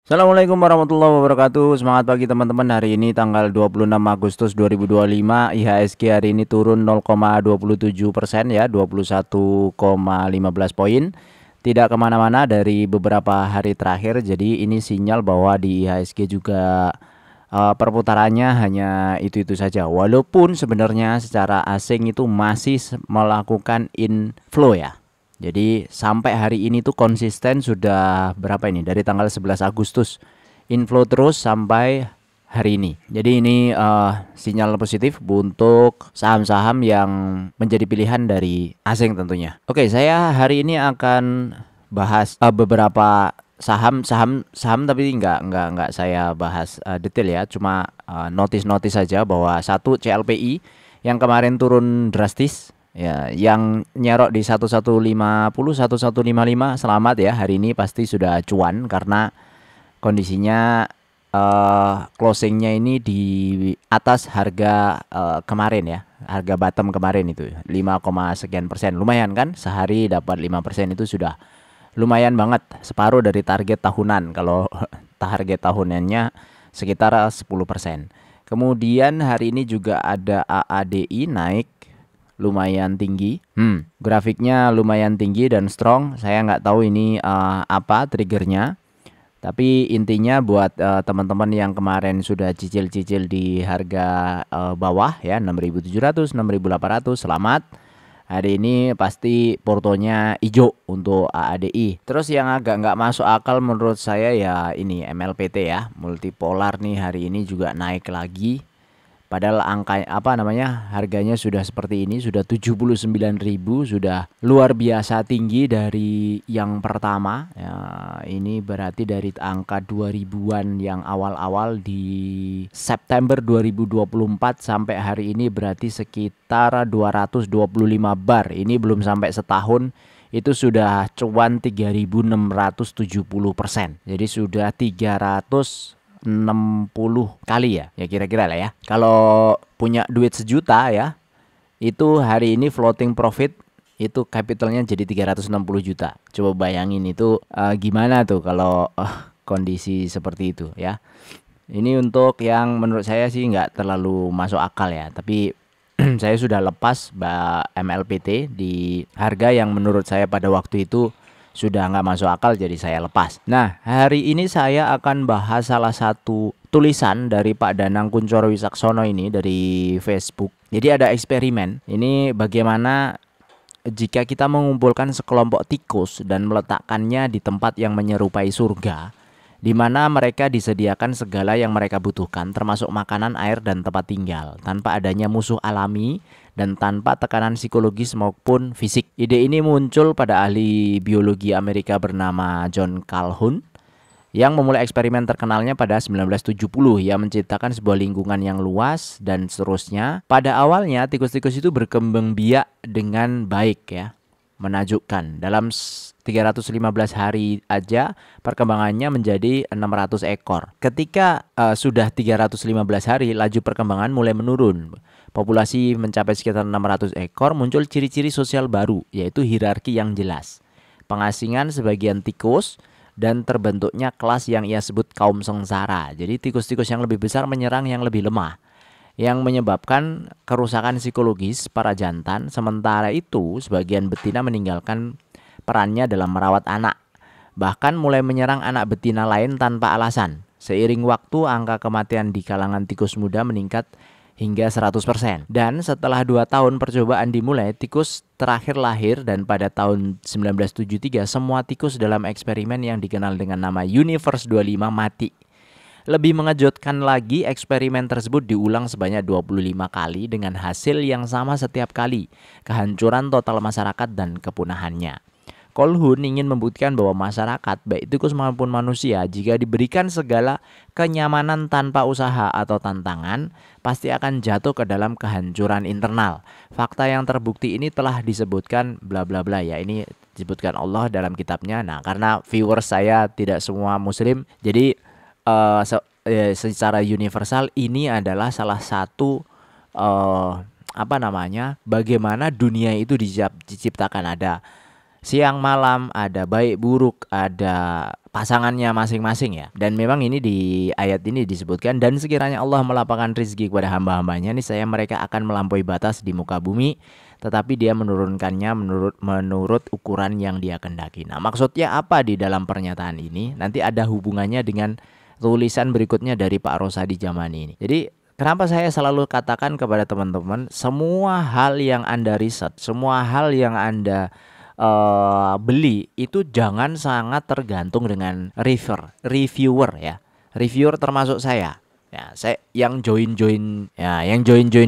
Assalamualaikum warahmatullahi wabarakatuh. Semangat pagi teman-teman. Hari ini tanggal 26 Agustus 2025. IHSG hari ini turun 0,27% ya, 21,15 poin. Tidak kemana-mana dari beberapa hari terakhir. Jadi ini sinyal bahwa di IHSG juga perputarannya hanya itu-itu saja. Walaupun sebenarnya secara asing itu masih melakukan inflow ya. Jadi sampai hari ini tuh konsisten sudah berapa ini? Dari tanggal 11 Agustus inflow terus sampai hari ini. Jadi ini sinyal positif untuk saham-saham yang menjadi pilihan dari asing tentunya. Oke, saya hari ini akan bahas beberapa saham tapi nggak saya bahas detail ya. Cuma notice saja bahwa satu CLPI yang kemarin turun drastis. Ya, yang nyerok di 1150, 1155 selamat ya. Hari ini pasti sudah cuan karena kondisinya closingnya ini di atas harga kemarin ya. Harga bottom kemarin itu 5, sekian persen. Lumayan kan? Sehari dapat 5% itu sudah lumayan banget. Separuh dari target tahunan. Kalau target tahunannya sekitar 10%. Kemudian hari ini juga ada AADI naik lumayan tinggi. Grafiknya lumayan tinggi dan strong. Saya nggak tahu ini apa triggernya. Tapi intinya buat teman-teman yang kemarin sudah cicil-cicil di harga bawah ya 6.700, 6.800, selamat. Hari ini pasti portonya hijau untuk AADI. Terus yang agak nggak masuk akal menurut saya ya ini MLPT ya, multipolar nih hari ini juga naik lagi. Padahal angka harganya sudah seperti ini, sudah 79.000, sudah luar biasa tinggi dari yang pertama. Ya, ini berarti dari angka 2000-an yang awal-awal di September 2024 sampai hari ini berarti sekitar 225 bar. Ini belum sampai setahun itu sudah cuan 3.670%. Jadi sudah 360 kali ya kira-kira lah ya. Kalau punya duit sejuta ya, itu hari ini floating profit itu capitalnya jadi 360 juta. Coba bayangin itu gimana tuh kalau kondisi seperti itu ya. Ini untuk yang menurut saya sih nggak terlalu masuk akal ya. Tapi saya sudah lepas MLPT di harga yang menurut saya pada waktu itu sudah nggak masuk akal, jadi saya lepas. Nah, hari ini saya akan bahas salah satu tulisan dari Pak Danang Kuncoro Wicaksono ini dari Facebook. Jadi ada eksperimen. Ini bagaimana jika kita mengumpulkan sekelompok tikus dan meletakkannya di tempat yang menyerupai surga, di mana mereka disediakan segala yang mereka butuhkan, termasuk makanan, air, dan tempat tinggal, tanpa adanya musuh alami dan tanpa tekanan psikologis maupun fisik. Ide ini muncul pada ahli biologi Amerika bernama John Calhoun yang memulai eksperimen terkenalnya pada 1970 yang menciptakan sebuah lingkungan yang luas dan seterusnya. Pada awalnya tikus-tikus itu berkembang biak dengan baik ya, menakjubkan. Dalam 315 hari aja perkembangannya menjadi 600 ekor. Ketika sudah 315 hari, laju perkembangan mulai menurun. Populasi mencapai sekitar 600 ekor, muncul ciri-ciri sosial baru, yaitu hierarki yang jelas, pengasingan sebagian tikus, dan terbentuknya kelas yang ia sebut kaum sengsara. Jadi tikus-tikus yang lebih besar menyerang yang lebih lemah, yang menyebabkan kerusakan psikologis para jantan. Sementara itu sebagian betina meninggalkan perannya dalam merawat anak, bahkan mulai menyerang anak betina lain tanpa alasan. Seiring waktu angka kematian di kalangan tikus muda meningkat hingga 100%. Dan setelah 2 tahun percobaan dimulai, tikus terakhir lahir dan pada tahun 1973 semua tikus dalam eksperimen yang dikenal dengan nama Universe 25 mati. Lebih mengejutkan lagi, eksperimen tersebut diulang sebanyak 25 kali dengan hasil yang sama setiap kali, kehancuran total masyarakat dan kepunahannya. Calhoun ingin membuktikan bahwa masyarakat, baik tikus maupun manusia, jika diberikan segala kenyamanan tanpa usaha atau tantangan, pasti akan jatuh ke dalam kehancuran internal. Fakta yang terbukti ini telah disebutkan bla bla bla ya, ini disebutkan Allah dalam kitabnya. Nah, karena viewers saya tidak semua muslim, jadi secara universal ini adalah salah satu bagaimana dunia itu diciptakan. Ada siang malam, ada baik buruk, ada pasangannya masing-masing ya. Dan memang ini di ayat ini disebutkan, dan sekiranya Allah melapangkan rizki kepada hamba-hambanya, niscaya mereka akan melampaui batas di muka bumi, tetapi dia menurunkannya menurut ukuran yang dia kendaki. Nah, maksudnya apa di dalam pernyataan ini? Nanti ada hubungannya dengan tulisan berikutnya dari Pak Rosadi Jamani ini. Jadi kenapa saya selalu katakan kepada teman-teman, semua hal yang Anda riset, semua hal yang Anda beli itu jangan sangat tergantung dengan reviewer ya. Reviewer termasuk saya. Ya, saya yang join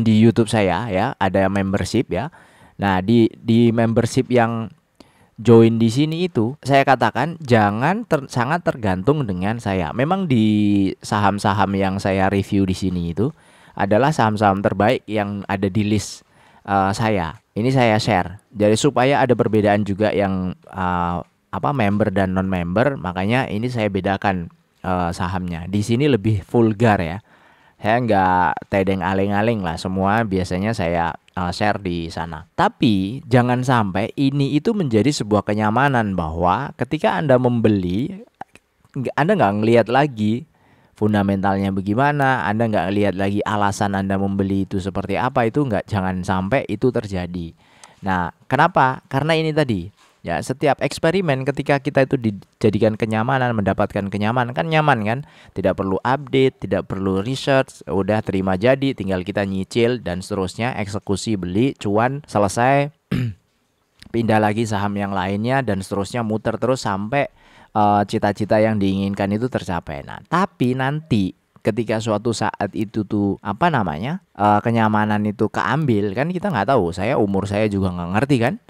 di YouTube saya ya, ada membership ya. Nah, di membership yang join di sini itu saya katakan jangan sangat tergantung dengan saya. Memang di saham-saham yang saya review di sini itu adalah saham-saham terbaik yang ada di list saya. Ini saya share. Jadi supaya ada perbedaan juga yang member dan non member, makanya ini saya bedakan sahamnya. Di sini lebih vulgar ya. Saya nggak tedeng aling-aling lah, semua biasanya saya share di sana. Tapi jangan sampai ini itu menjadi sebuah kenyamanan bahwa ketika Anda membeli, Anda nggak ngelihat lagi fundamentalnya bagaimana, Anda nggak lihat lagi alasan Anda membeli itu seperti apa, itu nggak, jangan sampai itu terjadi. Nah, kenapa? Karena ini tadi. Ya, setiap eksperimen ketika kita itu dijadikan kenyamanan, mendapatkan kenyamanan, kan nyaman kan? Tidak perlu update, tidak perlu research, udah terima jadi, tinggal kita nyicil dan seterusnya, eksekusi beli, cuan, selesai, pindah lagi saham yang lainnya dan seterusnya, muter terus sampai cita-cita yang diinginkan itu tercapai. Nah, tapi nanti ketika suatu saat itu tuh kenyamanan itu keambil, kan kita nggak tahu. Umur saya juga nggak ngerti kan.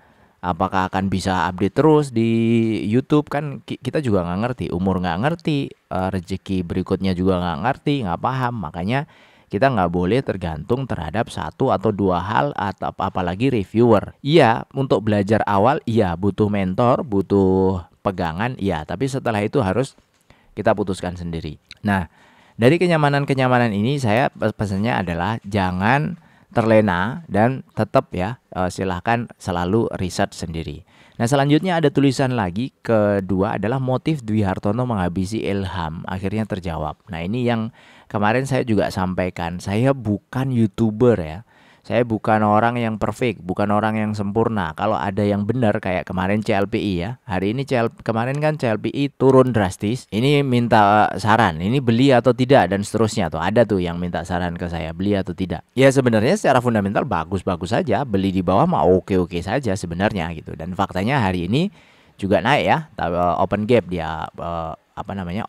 Apakah akan bisa update terus di YouTube, kan kita juga nggak ngerti, umur nggak ngerti, rezeki berikutnya juga nggak ngerti, nggak paham. Makanya kita nggak boleh tergantung terhadap satu atau dua hal, atau apalagi reviewer. Iya, untuk belajar awal iya butuh mentor, butuh pegangan, iya. Tapi setelah itu harus kita putuskan sendiri. Nah, dari kenyamanan ini saya pesannya adalah jangan terlena dan tetap ya silahkan selalu riset sendiri. Nah, selanjutnya ada tulisan lagi, kedua adalah motif Dwi Hartono menghabisi Ilham akhirnya terjawab. Nah, ini yang kemarin saya juga sampaikan, saya bukan YouTuber ya. Saya bukan orang yang perfect, bukan orang yang sempurna. Kalau ada yang benar kayak kemarin CLPI ya. Hari ini kemarin kan CLPI turun drastis. Ini minta saran, ini beli atau tidak dan seterusnya tuh. Ada tuh yang minta saran ke saya, beli atau tidak. Ya sebenarnya secara fundamental bagus-bagus saja, beli di bawah mah oke-oke saja sebenarnya gitu. Dan faktanya hari ini juga naik ya, open gap dia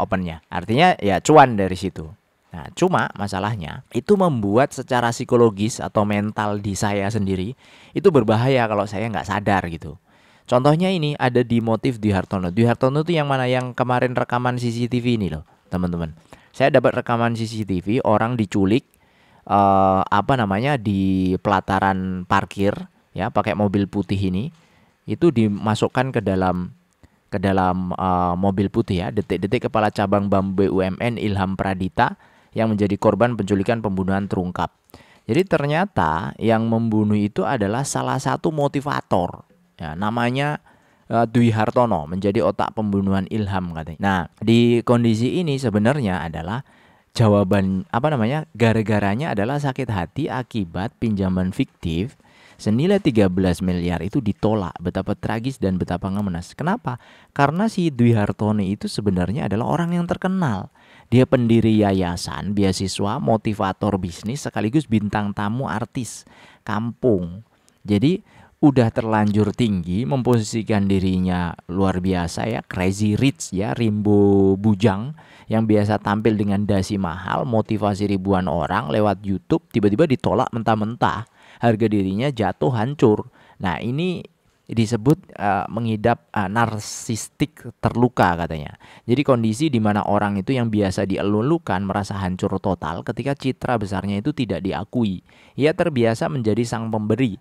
opennya. Artinya ya cuan dari situ. Nah, cuma masalahnya itu membuat secara psikologis atau mental di saya sendiri itu berbahaya kalau saya nggak sadar gitu. Contohnya ini ada di motif Dwi Hartono. Dwi Hartono itu yang mana, yang kemarin rekaman CCTV ini loh, teman-teman. Saya dapat rekaman CCTV orang diculik di pelataran parkir ya, pakai mobil putih ini. Itu dimasukkan ke dalam mobil putih ya. Detik-detik Kepala Cabang Bank BUMN Ilham Pradita yang menjadi korban penculikan pembunuhan terungkap. Jadi ternyata yang membunuh itu adalah salah satu motivator ya, namanya Dwi Hartono, menjadi otak pembunuhan Ilham katanya. Nah, di kondisi ini sebenarnya adalah jawaban gara-garanya adalah sakit hati akibat pinjaman fiktif senilai 13 miliar itu ditolak. Betapa tragis dan betapa ngemenas. Kenapa? Karena si Dwi Hartono itu sebenarnya adalah orang yang terkenal. Dia pendiri yayasan, beasiswa, motivator bisnis, sekaligus bintang tamu artis kampung. Jadi udah terlanjur tinggi, memposisikan dirinya luar biasa ya, crazy rich ya, Rimbo Bujang yang biasa tampil dengan dasi mahal, motivasi ribuan orang lewat YouTube, tiba-tiba ditolak mentah-mentah. Harga dirinya jatuh hancur. Nah, ini disebut mengidap narsistik terluka katanya. Jadi kondisi di mana orang itu yang biasa dielulukan merasa hancur total ketika citra besarnya itu tidak diakui. Ia terbiasa menjadi sang pemberi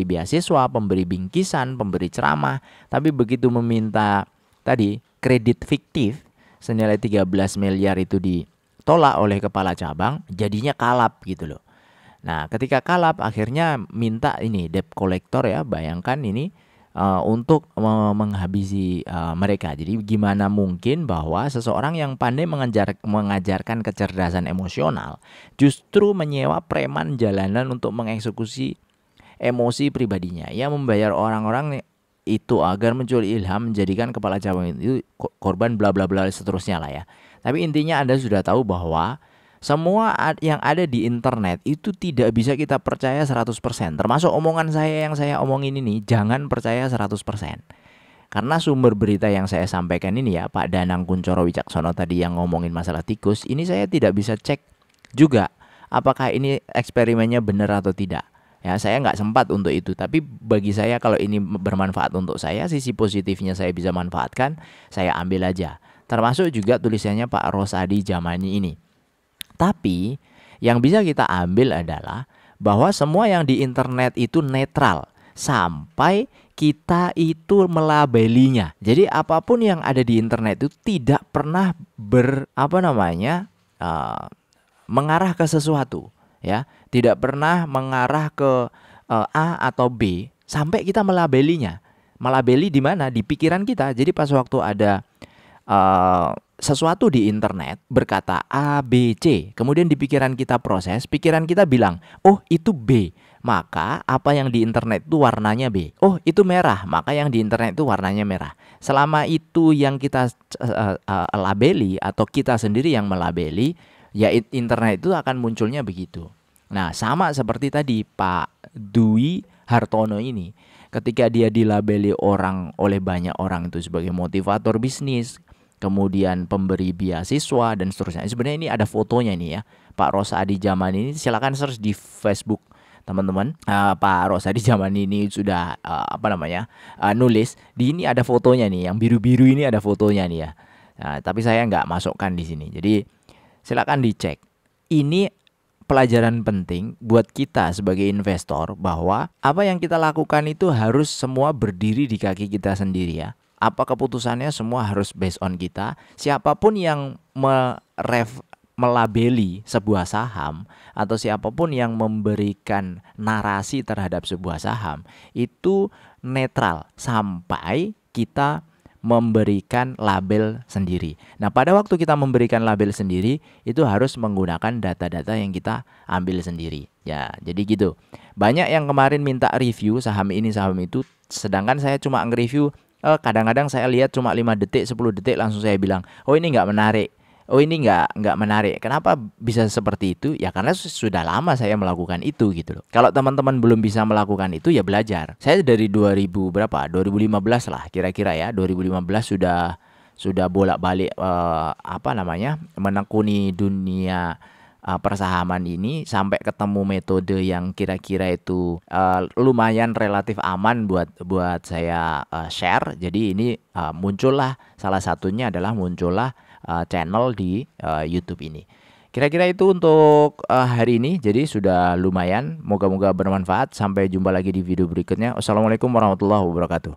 beasiswa, pemberi bingkisan, pemberi ceramah, tapi begitu meminta tadi kredit fiktif senilai 13 miliar itu ditolak oleh kepala cabang, jadinya kalap gitu loh. Nah, ketika kalap akhirnya minta ini debt collector ya, bayangkan ini untuk menghabisi mereka. Jadi gimana mungkin bahwa seseorang yang pandai mengajarkan kecerdasan emosional justru menyewa preman jalanan untuk mengeksekusi emosi pribadinya. Ia membayar orang-orang itu agar mencuri ilham, menjadikan kepala cabang itu korban bla bla bla seterusnya lah ya. Tapi intinya Anda sudah tahu bahwa semua yang ada di internet itu tidak bisa kita percaya 100%. Termasuk omongan saya yang saya omongin ini, jangan percaya 100%. Karena sumber berita yang saya sampaikan ini ya, Pak Danang Kuncoro Wicaksono tadi yang ngomongin masalah tikus, ini saya tidak bisa cek juga apakah ini eksperimennya benar atau tidak. Ya, saya nggak sempat untuk itu. Tapi bagi saya kalau ini bermanfaat untuk saya, sisi positifnya saya bisa manfaatkan, saya ambil aja. Termasuk juga tulisannya Pak Rosadi Jamani ini. Tapi yang bisa kita ambil adalah bahwa semua yang di internet itu netral sampai kita itu melabelinya. Jadi apapun yang ada di internet itu tidak pernah mengarah ke sesuatu, ya. Tidak pernah mengarah ke A atau B sampai kita melabelinya. Melabeli di mana? Di pikiran kita. Jadi pas waktu ada sesuatu di internet berkata A, B, C, kemudian di pikiran kita proses, pikiran kita bilang, oh itu B, maka apa yang di internet itu warnanya B. Oh itu merah, maka yang di internet itu warnanya merah. Selama itu yang kita labeli atau kita sendiri yang melabeli, ya internet itu akan munculnya begitu. Nah sama seperti tadi Pak Dwi Hartono ini, ketika dia dilabeli oleh banyak orang itu sebagai motivator bisnis, kemudian pemberi beasiswa dan seterusnya. Sebenarnya ini ada fotonya nih ya, Pak Rosadi Jamani ini. Silakan search di Facebook teman-teman. Pak Rosadi Jamani ini sudah nulis di ini, ada fotonya nih, yang biru-biru ini ada fotonya nih ya. Tapi saya nggak masukkan di sini. Jadi silakan dicek. Ini pelajaran penting buat kita sebagai investor, bahwa apa yang kita lakukan itu harus semua berdiri di kaki kita sendiri ya. Apa keputusannya semua harus based on kita. Siapapun yang melabeli sebuah saham atau siapapun yang memberikan narasi terhadap sebuah saham itu netral sampai kita memberikan label sendiri. Nah, pada waktu kita memberikan label sendiri itu harus menggunakan data-data yang kita ambil sendiri. Ya, jadi gitu. Banyak yang kemarin minta review saham ini, saham itu, sedangkan saya cuma nge-review. Kadang-kadang saya lihat cuma 5 detik, 10 detik langsung saya bilang, oh ini nggak menarik, oh ini nggak menarik. Kenapa bisa seperti itu? Ya karena sudah lama saya melakukan itu gitu loh. Kalau teman-teman belum bisa melakukan itu ya belajar. Saya dari 2015 lah kira-kira ya, 2015 sudah bolak-balik menekuni dunia persahaman ini sampai ketemu metode yang kira-kira itu lumayan relatif aman buat saya share. Jadi ini muncullah, salah satunya adalah muncullah channel di YouTube ini. Kira-kira itu untuk hari ini. Jadi sudah lumayan, moga-moga bermanfaat. Sampai jumpa lagi di video berikutnya. Wassalamualaikum warahmatullahi wabarakatuh.